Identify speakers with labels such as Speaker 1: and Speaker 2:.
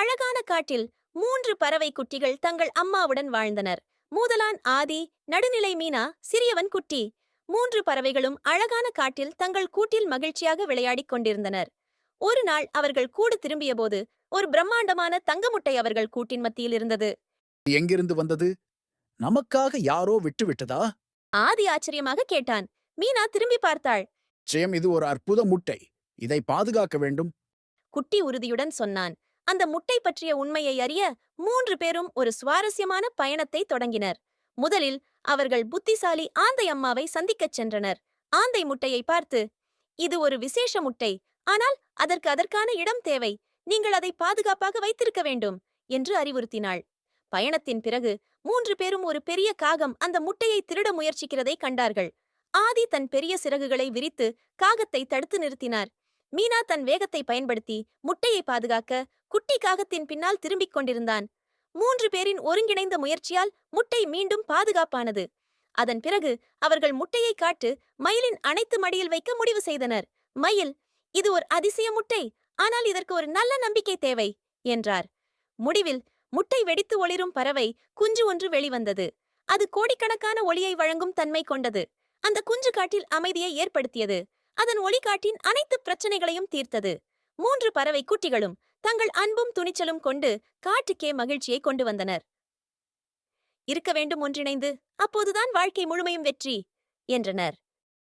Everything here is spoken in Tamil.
Speaker 1: அழகான காட்டில் 3 பறவை குட்டிகள் தங்கள் அம்மாவுடன் வாழ்ந்தனர். மூதலான் ஆதி, நடுநிலை மீனா, சிறியவன் குட்டி. 3 பறவைகளும் அழகான காட்டில் தங்கள் கூட்டில் மகிழ்ச்சியாக விளையாடிக் கொண்டிருந்தனர். ஒரு நாள் அவர்கள் கூடு திரும்பியபோது ஒரு பிரம்மாண்டமான தங்க முட்டை அவர்கள் கூட்டின் மத்தியில் இருந்தது.
Speaker 2: எங்கிருந்து வந்தது? நமக்காக யாரோ விட்டுவிட்டதா?
Speaker 1: ஆதி ஆச்சரியமாக கேட்டான். மீனா திரும்பி பார்த்தாள்.
Speaker 2: நிச்சயம் இது ஒரு அற்புத முட்டை. இதை பாதுகாக்க வேண்டும்.
Speaker 1: குட்டி உறுதியுடன் சொன்னான். அந்த முட்டை பற்றிய உண்மையை அறிய 3 பேரும் ஒரு சுவாரஸ்யமான பயணத்தை தொடங்கினர். முதலில் அவர்கள் புத்திசாலி ஆந்தை அம்மாவை சந்திக்கச் சென்றனர். ஆந்தை முட்டையை பார்த்து, இது ஒரு விசேஷ முட்டை, ஆனால் அதற்கான இடம் தேவை. நீங்கள் அதை பாதுகாப்பாக வைத்திருக்க வேண்டும் என்று அறிவுறுத்தினாள். பயணத்தின் பிறகு 3 பேரும் ஒரு பெரிய காகம் அந்த முட்டையை திருட முயற்சிக்கிறதை கண்டார்கள். ஆதி தன் பெரிய சிறகுகளை விரித்து காகத்தை தடுத்து நிறுத்தினார். மீனா தன் வேகத்தை பயன்படுத்தி முட்டையை பாதுகாக்க குட்டி காகத்தின் பின்னால் திரும்பிக் கொண்டிருந்தான். 3 பேரின் ஒருங்கிணைந்த முயற்சியால் முட்டை மீண்டும் பாதுகாப்பானது. அதன் பிறகு அவர்கள் முட்டையை காட்டு மயிலின் அனைத்து மடியில் வைக்க முடிவு செய்தனர். மயில், இது ஒரு அதிசய முட்டை, ஆனால் இதற்கு ஒரு நல்ல நம்பிக்கை தேவை என்றார். முடிவில் முட்டை வெடித்து ஒளிரும் பறவை குஞ்சு ஒன்று வெளிவந்தது. அது கோடிக்கணக்கான ஒளியை வழங்கும் தன்மை கொண்டது. அந்த குஞ்சு காட்டில் அமைதியை ஏற்படுத்தியது. அதன் ஒளிகாட்டின் அனைத்து பிரச்சனைகளையும் தீர்த்தது. 3 பறவை குட்டிகளும் தங்கள் அன்பும் துணிச்சலும் கொண்டு காட்டுக்கே மகிழ்ச்சியை கொண்டு வந்தனர். இருக்க வேண்டும் ஒன்றிணைந்து, அப்போதுதான் வாழ்க்கை முழுமையும் வெற்றி என்றனர்.